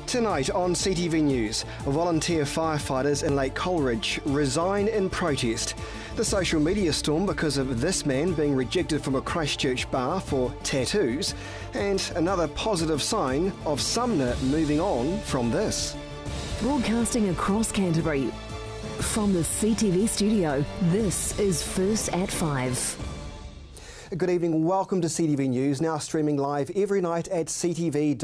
Tonight on CTV News, volunteer firefighters in Lake Coleridge resign in protest. The social media storm because of this man being rejected from a Christchurch bar for tattoos, and another positive sign of Sumner moving on from this. Broadcasting across Canterbury, from the CTV studio, this is First at 5. Good evening, welcome to CTV News, now streaming live every night at ctv.co.nz.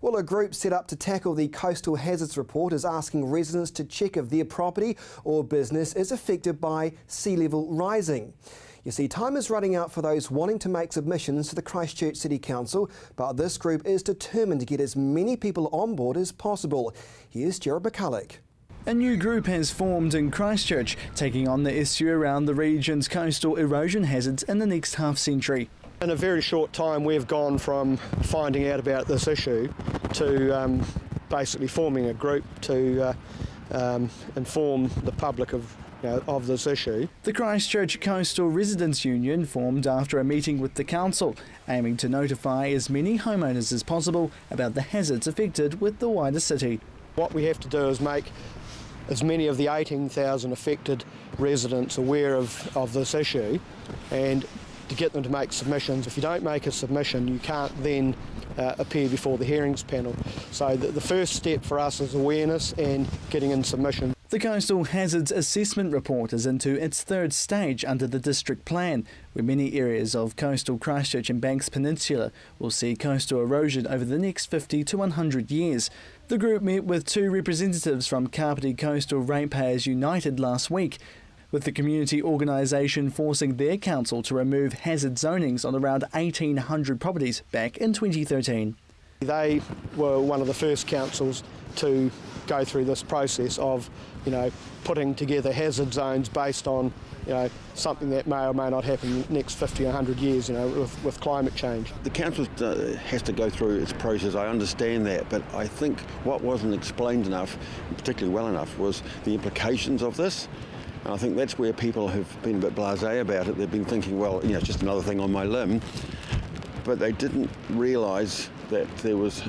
Well, a group set up to tackle the coastal hazards report is asking residents to check if their property or business is affected by sea level rising. You see, time is running out for those wanting to make submissions to the Christchurch City Council, but this group is determined to get as many people on board as possible. Here's Jared McCulloch. A new group has formed in Christchurch, taking on the issue around the region's coastal erosion hazards in the next half-century. In a very short time, we've gone from finding out about this issue to basically forming a group to inform the public of this issue. The Christchurch Coastal Residents Union formed after a meeting with the council, aiming to notify as many homeowners as possible about the hazards affected with the wider city. What we have to do is make as many of the 18,000 affected residents aware of this issue and to get them to make submissions. If you don't make a submission, you can't then appear before the hearings panel. So the first step for us is awareness and getting in submissions. The Coastal Hazards Assessment Report is into its third stage under the District Plan, where many areas of coastal Christchurch and Banks Peninsula will see coastal erosion over the next 50 to 100 years. The group met with two representatives from Kapiti Coastal Ratepayers United last week, with the community organisation forcing their council to remove hazard zonings on around 1,800 properties back in 2013. They were one of the first councils to go through this process of, putting together hazard zones based on, something that may or may not happen next 50 or 100 years, with climate change. The council has to go through its process, I understand that, but I think what wasn't explained enough, particularly well enough, was the implications of this. And I think that's where people have been a bit blasé about it. They've been thinking, well, it's just another thing on my limb. But they didn't realise that there was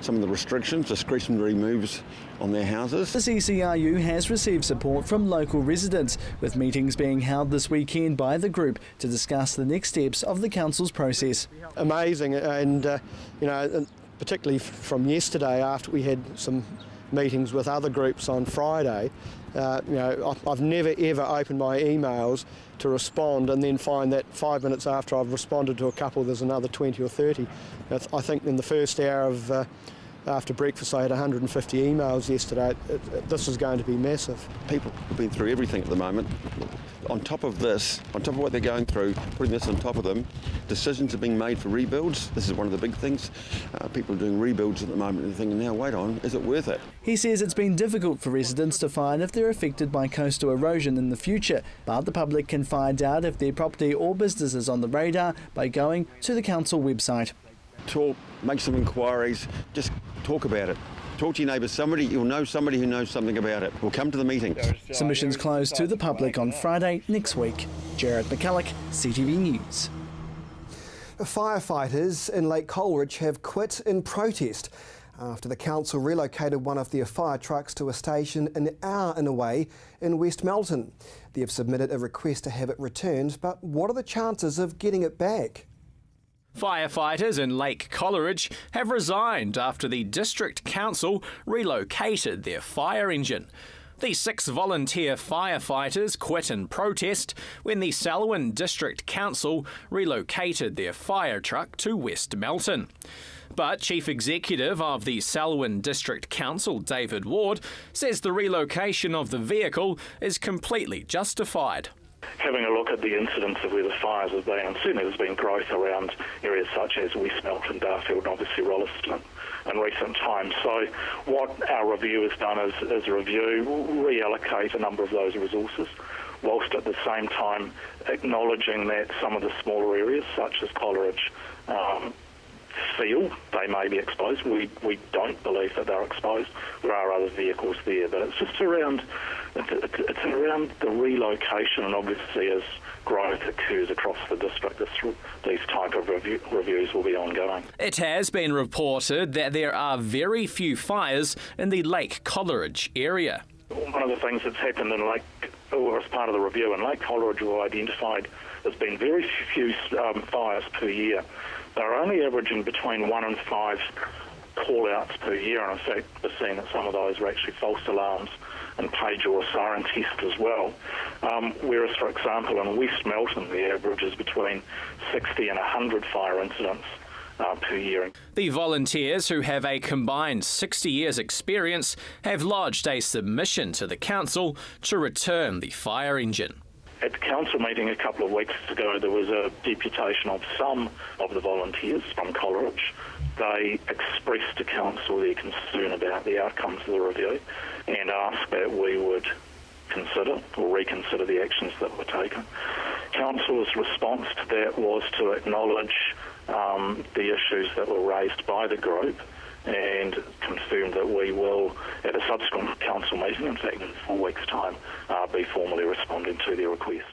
some of the restrictions, discretionary moves on their houses. The CCRU has received support from local residents, with meetings being held this weekend by the group to discuss the next steps of the council's process. Amazing, and particularly from yesterday after we had some meetings with other groups on Friday, I've never ever opened my emails to respond and then find that 5 minutes after I've responded to a couple there's another 20 or 30. I think in the first hour of after breakfast I had 150 emails yesterday. This is going to be massive. People have been through everything at the moment. On top of this, on top of what they're going through, putting this on top of them, decisions are being made for rebuilds. This is one of the big things. People are doing rebuilds at the moment and thinking, now wait on, is it worth it? He says it's been difficult for residents to find if they're affected by coastal erosion in the future, but the public can find out if their property or business is on the radar by going to the council website. Talk, make some inquiries, just talk about it. Talk to your neighbours, you'll know somebody who knows something about it. We'll come to the meeting. Submissions close to the public on Friday next week. Jared McCulloch, CTV News. Firefighters in Lake Coleridge have quit in protest after the council relocated one of their fire trucks to a station an hour and away in West Melton. They have submitted a request to have it returned, but what are the chances of getting it back? Firefighters in Lake Coleridge have resigned after the District Council relocated their fire engine. The 6 volunteer firefighters quit in protest when the Selwyn District Council relocated their fire truck to West Melton. But Chief Executive of the Selwyn District Council, David Ward, says the relocation of the vehicle is completely justified. Having a look at the incidents of where the fires have been, and certainly there's been growth around areas such as West Melton, Darfield and obviously Rolleston in recent times. So what our review has done is reallocate a number of those resources, whilst at the same time acknowledging that some of the smaller areas such as Coleridge feel they may be exposed. We don't believe that they're exposed. There are other vehicles there, but it's just around it's around the relocation, and obviously as growth occurs across the district, these type of reviews will be ongoing. It has been reported that there are very few fires in the Lake Coleridge area. One of the things that's happened in as part of the review in Lake Coleridge, we've identified there's been very few fires per year. They're only averaging between 1 and 5 call-outs per year, and in fact we're seeing that some of those are actually false alarms and page or siren test as well. Whereas, for example, in West Melton, the average is between 60 and 100 fire incidents per year. The volunteers, who have a combined 60 years' experience, have lodged a submission to the council to return the fire engine. At the council meeting a couple of weeks ago, there was a deputation of some of the volunteers from Coleridge. They expressed to council their concern about the outcomes of the review and asked that we would consider or reconsider the actions that were taken. Council's response to that was to acknowledge the issues that were raised by the group and confirmed that we will, at a subsequent council meeting, in fact in 4 weeks' time, be formally responding to their request.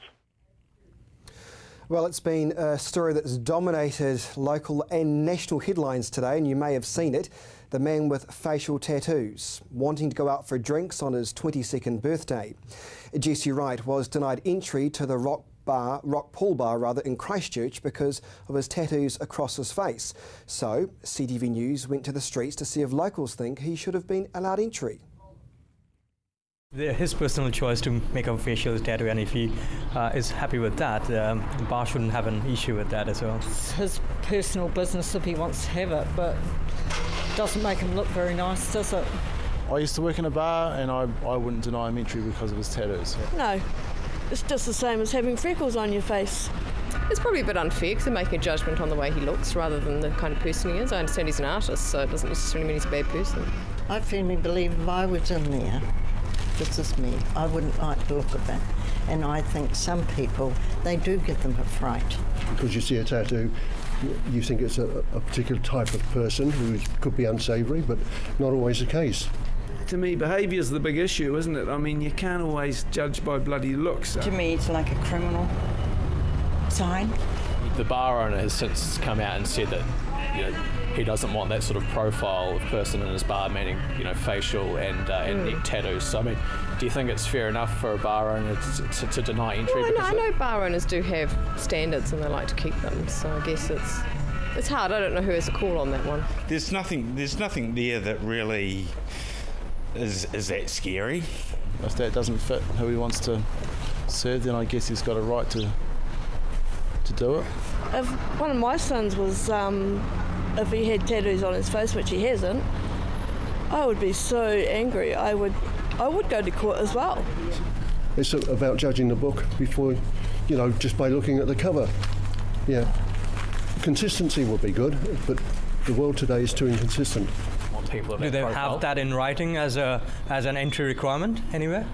Well, it's been a story that's dominated local and national headlines today, and you may have seen it. The man with facial tattoos, wanting to go out for drinks on his 22nd birthday. Jesse Wright was denied entry to the Rock Pool Bar in Christchurch because of his tattoos across his face. So CTV News went to the streets to see if locals think he should have been allowed entry. His personal choice to make a facial tattoo, and if he is happy with that, the bar shouldn't have an issue with that as well. It's his personal business if he wants to have it, but it doesn't make him look very nice, does it? I used to work in a bar and I wouldn't deny him entry because of his tattoos. No, it's just the same as having freckles on your face. It's probably a bit unfair because they're making a judgment on the way he looks rather than the kind of person he is. I understand he's an artist, so it doesn't necessarily mean he's a bad person. I firmly believe if I was in there, this is me, I wouldn't like the look of it. And I think some people, they do give them a fright. Because you see a tattoo, you think it's a particular type of person who could be unsavoury, but not always the case. To me, behaviour is the big issue, isn't it? I mean, you can't always judge by bloody looks. To me, it's like a criminal sign. The bar owner has since come out and said that, he doesn't want that sort of profile of person in his bar, meaning, facial and neck tattoos. So, I mean, do you think it's fair enough for a bar owner to deny entry? Well, I know bar owners do have standards and they like to keep them, so I guess it's hard. I don't know who has a call on that one. There's nothing there that really is that scary. If that doesn't fit who he wants to serve, then I guess he's got a right to do it. If one of my sons was, if he had tattoos on his face, which he hasn't, I would be so angry. I would go to court as well. It's about judging the book before, just by looking at the cover. Yeah. Consistency would be good, but the world today is too inconsistent. Do they have that in writing as an entry requirement anywhere?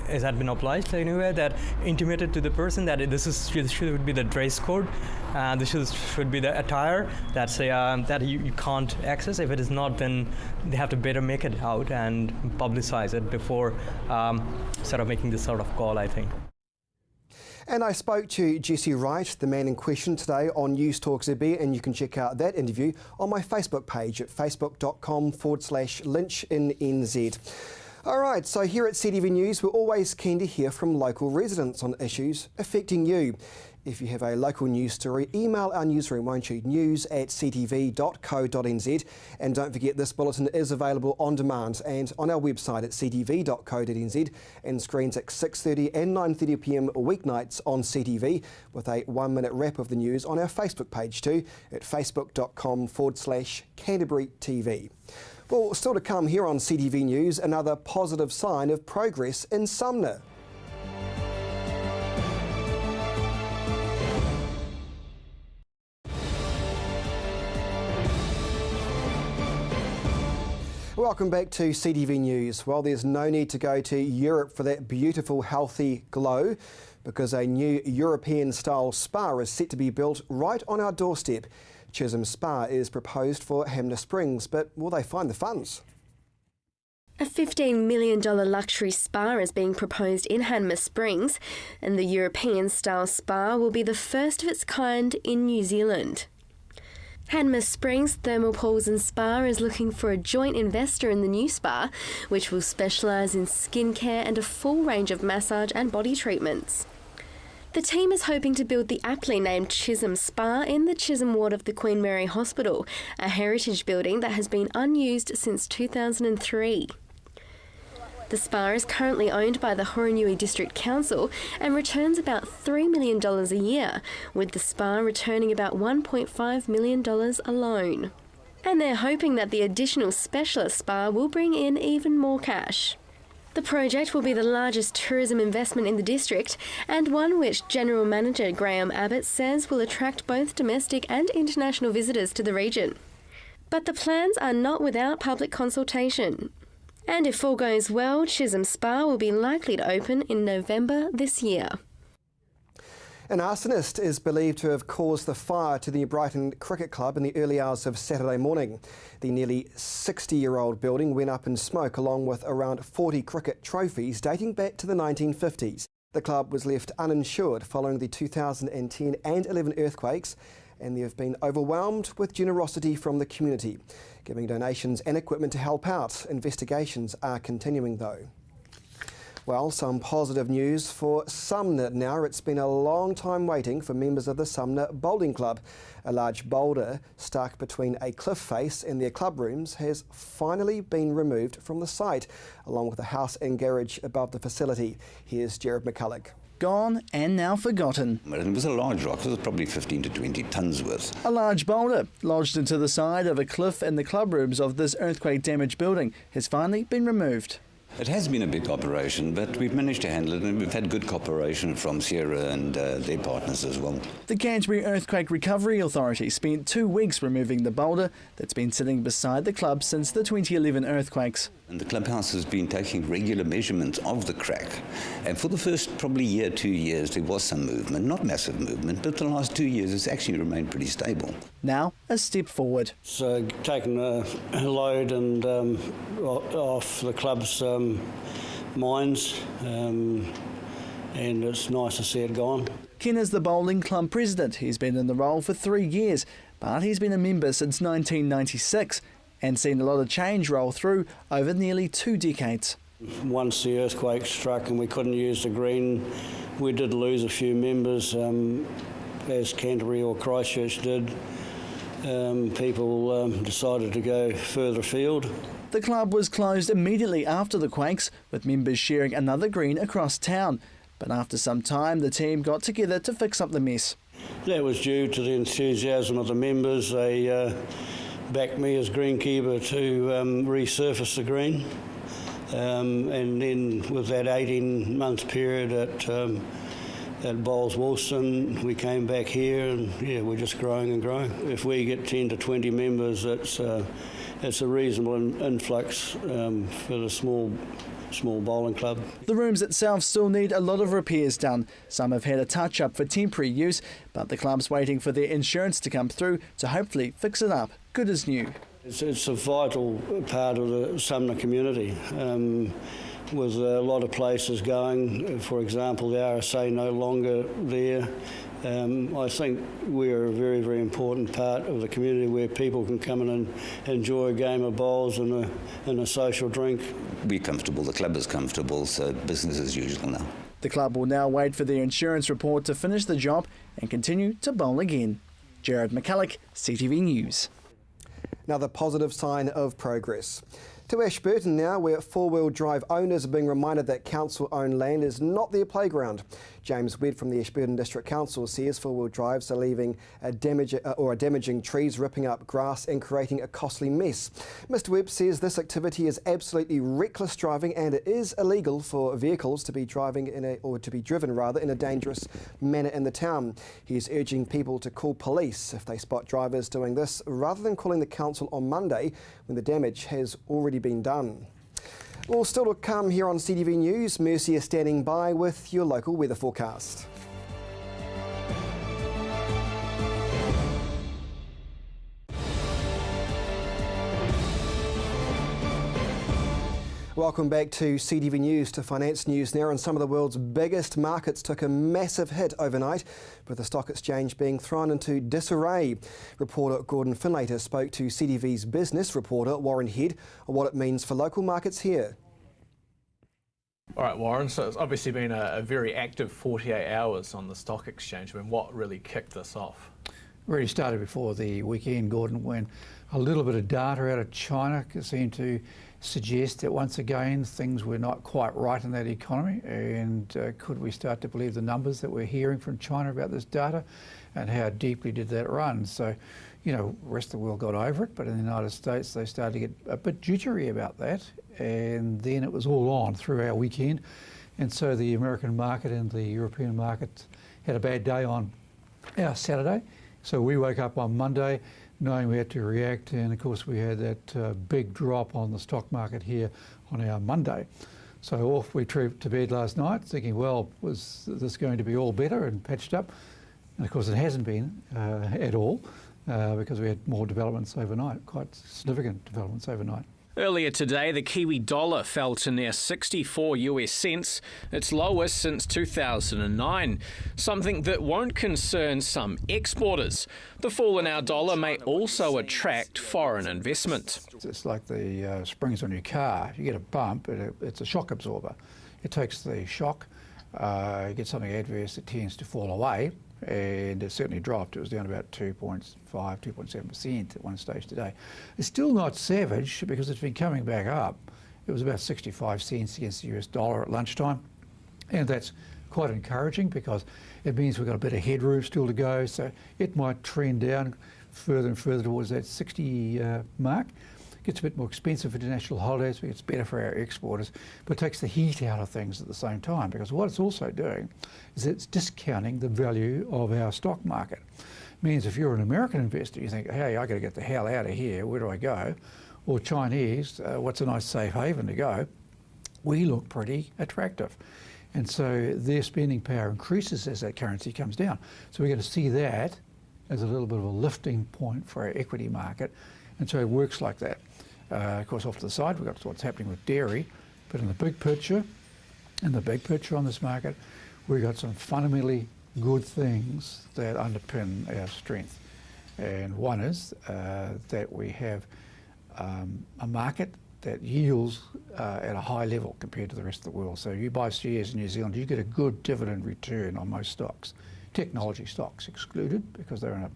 Has that been applied anywhere that intimated to the person that this should be the dress code, this should be the attire that you can't access? If it is not, then they have to better make it out and publicize it before sort of making this sort of call, I think. And I spoke to Jesse Wright, the man in question, today on News Talk ZB, and you can check out that interview on my Facebook page at facebook.com/Lynch in NZ. All right, so here at CTV News, we're always keen to hear from local residents on issues affecting you. If you have a local news story, email our newsroom, won't you? news@ctv.co.nz. And don't forget, this bulletin is available on demand and on our website at ctv.co.nz, and screens at 6:30 and 9:30pm weeknights on CTV, with a 1-minute wrap of the news on our Facebook page too at facebook.com/Canterbury TV. Well, still to come here on CTV News, another positive sign of progress in Sumner. Welcome back to CTV News. Well, there's no need to go to Europe for that beautiful, healthy glow, because a new European-style spa is set to be built right on our doorstep. Chisholm Spa is proposed for Hanmer Springs, but will they find the funds? A $15 million luxury spa is being proposed in Hanmer Springs, and the European-style spa will be the first of its kind in New Zealand. Hanmer Springs Thermal Pools and Spa is looking for a joint investor in the new spa, which will specialise in skincare and a full range of massage and body treatments. The team is hoping to build the aptly named Chisholm Spa in the Chisholm ward of the Queen Mary Hospital, a heritage building that has been unused since 2003. The spa is currently owned by the Horonui District Council and returns about $3 million a year, with the spa returning about $1.5 million alone. And they're hoping that the additional specialist spa will bring in even more cash. The project will be the largest tourism investment in the district, and one which General Manager Graham Abbott says will attract both domestic and international visitors to the region. But the plans are not without public consultation. And if all goes well, Chisholm Spa will be likely to open in November this year. An arsonist is believed to have caused the fire to the Brighton Cricket Club in the early hours of Saturday morning. The nearly 60-year-old building went up in smoke along with around 40 cricket trophies dating back to the 1950s. The club was left uninsured following the 2010 and 11 earthquakes, and they have been overwhelmed with generosity from the community, giving donations and equipment to help out. Investigations are continuing though. Well, some positive news for Sumner now. It's been a long time waiting for members of the Sumner Bowling Club. A large boulder stuck between a cliff face and their club rooms has finally been removed from the site, along with a house and garage above the facility. Here's Jared McCulloch. Gone and now forgotten. It was a large rock. It was probably 15 to 20 tonnes worth. A large boulder lodged into the side of a cliff in the club rooms of this earthquake-damaged building has finally been removed. It has been a big operation, but we've managed to handle it, and we've had good cooperation from Sierra and their partners as well. The Canterbury Earthquake Recovery Authority spent 2 weeks removing the boulder that's been sitting beside the club since the 2011 earthquakes. And the clubhouse has been taking regular measurements of the crack. And for the first probably year, 2 years, there was some movement, not massive movement, but the last 2 years it's actually remained pretty stable. Now, a step forward. It's taken a load and off the club's minds, and it's nice to see it gone. Ken is the bowling club president. He's been in the role for 3 years, but he's been a member since 1996 and seen a lot of change roll through over nearly 2 decades. Once the earthquake struck and we couldn't use the green, we did lose a few members, as Canterbury or Christchurch did. People decided to go further afield. The club was closed immediately after the quakes, with members sharing another green across town. But after some time, the team got together to fix up the mess. That was due to the enthusiasm of the members. They backed me as greenkeeper to resurface the green. And then with that 18-month period at Bowles Woolston, we came back here, and yeah, we're just growing and growing. If we get 10 to 20 members, it's a reasonable influx for the small bowling club. The rooms itself still need a lot of repairs done. Some have had a touch-up for temporary use, but the club's waiting for their insurance to come through to hopefully fix it up good as new. It's a vital part of the Sumner community. With a lot of places going, for example, the RSA no longer there, I think we're a very, very important part of the community where people can come in and enjoy a game of bowls and a social drink. We're comfortable, the club is comfortable, so business as usual now. The club will now wait for their insurance report to finish the job and continue to bowl again. Jared McCulloch, CTV News. Another positive sign of progress. To Ashburton now, where four-wheel drive owners are being reminded that council-owned land is not their playground. James Wedd from the Ashburton District Council says four-wheel drives are leaving damaging trees, ripping up grass and creating a costly mess. Mr Webb says this activity is absolutely reckless driving and it is illegal for vehicles to be driven in a dangerous manner in the town. He is urging people to call police if they spot drivers doing this, rather than calling the council on Monday when the damage has already been done. Well, still to come here on CTV News, Mercy is standing by with your local weather forecast. Welcome back to CTV News, to finance news now, and some of the world's biggest markets took a massive hit overnight, with the stock exchange being thrown into disarray. Reporter Gordon Finlater spoke to CTV's business reporter Warren Head on what it means for local markets here. All right, Warren, so it's obviously been a very active 48 hours on the stock exchange. I mean, what really kicked this off? Really started before the weekend, Gordon, when a little bit of data out of China seemed to suggest that once again things were not quite right in that economy, and could we start to believe the numbers that we're hearing from China about this data, and how deeply did that run? So, you know, the rest of the world got over it, but in the United States they started to get a bit jittery about that, and then it was all on through our weekend, and so the American market and the European market had a bad day on our Saturday. So we woke up on Monday knowing we had to react, and of course we had that big drop on the stock market here on our Monday. So off we trooped to bed last night thinking, well, was this going to be all better and patched up? And of course it hasn't been at all, because we had more developments overnight, quite significant developments overnight. Earlier today, the Kiwi dollar fell to near 64 US cents, its lowest since 2009, something that won't concern some exporters. The fall in our dollar may also attract foreign investment. It's like the springs on your car. If you get a bump, it's a shock absorber. It takes the shock, you get something adverse, it tends to fall away, and it certainly dropped. It was down about 2.5, 2.7% at one stage today. It's still not savage because it's been coming back up. It was about 65 cents against the US dollar at lunchtime, and that's quite encouraging because it means we've got a bit of headroom still to go, so it might trend down further and further towards that 60 mark. Gets a bit more expensive for international holidays, but it's better for our exporters, but takes the heat out of things at the same time, because what it's also doing is it's discounting the value of our stock market. It means if you're an American investor, you think, hey, I got to get the hell out of here, where do I go? Or Chinese, what's a nice safe haven to go? We look pretty attractive. And so their spending power increases as that currency comes down. So we're going to see that as a little bit of a lifting point for our equity market. And so it works like that. Of course, off to the side, we've got what's happening with dairy, but in the big picture on this market, we've got some fundamentally good things that underpin our strength. And one is that we have a market that yields at a high level compared to the rest of the world. So you buy shares in New Zealand, you get a good dividend return on most stocks. Technology stocks excluded because they're in a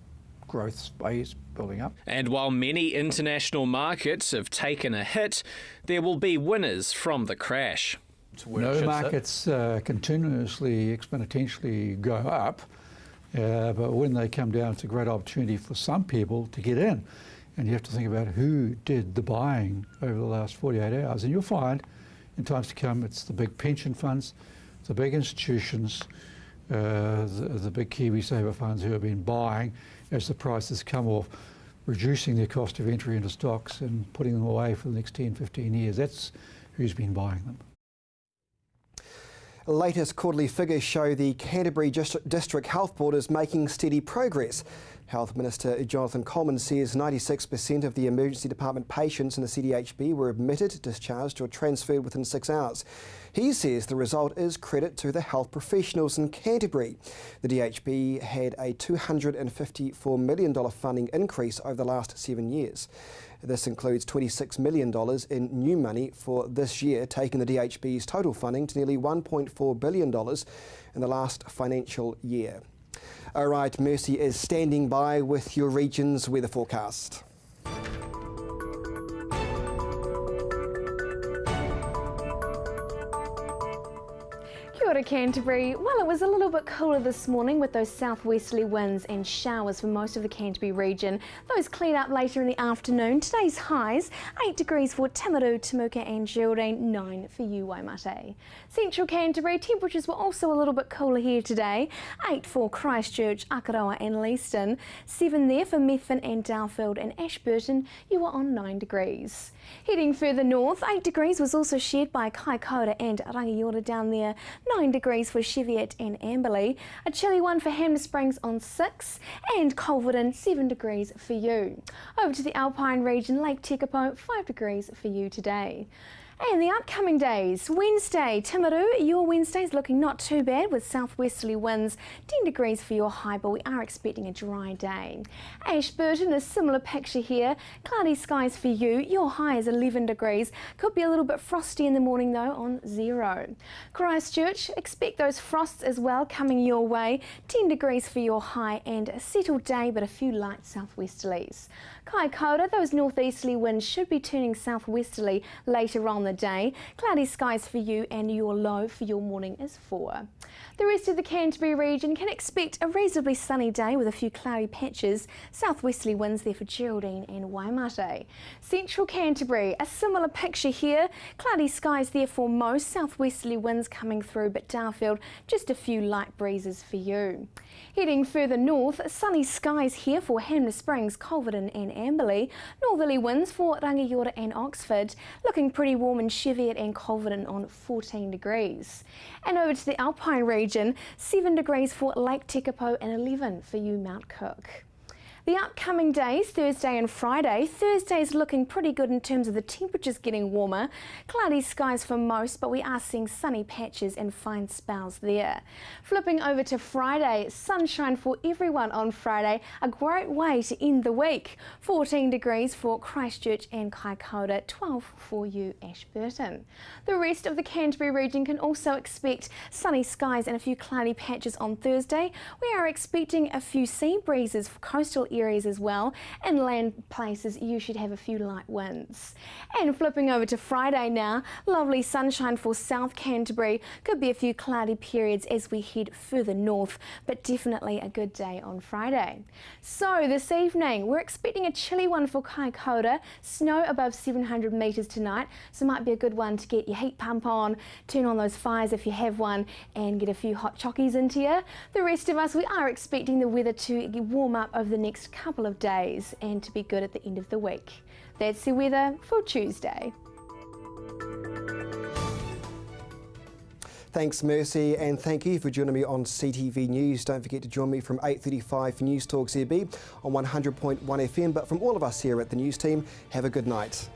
growth space building up. And while many international markets have taken a hit, there will be winners from the crash. No markets continuously, exponentially go up, but when they come down, it's a great opportunity for some people to get in. And you have to think about who did the buying over the last 48 hours. And you'll find in times to come, it's the big pension funds, the big institutions, the big Kiwi saver funds who have been buying as the prices come off, reducing their cost of entry into stocks and putting them away for the next 10, 15 years. That's who's been buying them. Latest quarterly figures show the Canterbury District Health Board is making steady progress. Health Minister Jonathan Coleman says 96% of the emergency department patients in the CDHB were admitted, discharged or transferred within 6 hours. He says the result is credit to the health professionals in Canterbury. The DHB had a $254 million funding increase over the last 7 years. This includes $26 million in new money for this year, taking the DHB's total funding to nearly $1.4 billion in the last financial year. All right, Mercy is standing by with your region's weather forecast. Kia ora Canterbury. Well, it was a little bit cooler this morning with those southwesterly winds and showers for most of the Canterbury region. Those cleared up later in the afternoon. Today's highs, 8 degrees for Timaru, Temuka and Geraldine, 9 for you, Waimate. Central Canterbury, temperatures were also a little bit cooler here today. 8 for Christchurch, Akaroa and Leeston. 7 there for Methven and Dowfield and Ashburton. You were on 9 degrees. Heading further north, 8 degrees was also shared by Kaikoura and Rangiora down there. 9 degrees for Cheviot and Amberley. A chilly one for Hanmer Springs on 6 and Culverden, 7 degrees for you. Over to the Alpine region, Lake Tekapo, 5 degrees for you today. And the upcoming days, Wednesday, Timaru, your Wednesday's looking not too bad with southwesterly winds, 10 degrees for your high, but we are expecting a dry day. Ashburton, a similar picture here, cloudy skies for you, your high is 11 degrees, could be a little bit frosty in the morning though on 0. Christchurch, expect those frosts as well coming your way, 10 degrees for your high and a settled day but a few light southwesterlies. Kaikoura, those northeasterly winds should be turning southwesterly later on the day. Cloudy skies for you and your low for your morning is 4. The rest of the Canterbury region can expect a reasonably sunny day with a few cloudy patches. Southwesterly winds there for Geraldine and Waimate. Central Canterbury, a similar picture here. Cloudy skies there for most. Southwesterly winds coming through, but Darfield, just a few light breezes for you. Heading further north, sunny skies here for Hanmer Springs, Culverden and Amberley. Northerly winds for Rangiora and Oxford. Looking pretty warm in Cheviot and Culverden on 14 degrees. And over to the Alpine region, 7 degrees for Lake Tekapo and 11 for you Mount Cook. The upcoming days, Thursday and Friday. Thursday's looking pretty good in terms of the temperatures getting warmer. Cloudy skies for most, but we are seeing sunny patches and fine spells there. Flipping over to Friday, sunshine for everyone on Friday. A great way to end the week. 14 degrees for Christchurch and Kaikoura, 12 for you Ashburton. The rest of the Canterbury region can also expect sunny skies and a few cloudy patches on Thursday. We are expecting a few sea breezes for coastal areas as well, and land places you should have a few light winds. And flipping over to Friday now, lovely sunshine for South Canterbury, could be a few cloudy periods as we head further north, but definitely a good day on Friday. So this evening we're expecting a chilly one for Kaikoura, snow above 700 metres tonight, so might be a good one to get your heat pump on, turn on those fires if you have one, and get a few hot chockies into you. The rest of us, we are expecting the weather to warm up over the next couple of days and to be good at the end of the week. That's the weather for Tuesday. Thanks Mercy, and thank you for joining me on CTV News. Don't forget to join me from 8:35 for News Talk ZB on 100.1 FM. But from all of us here at the news team, have a good night.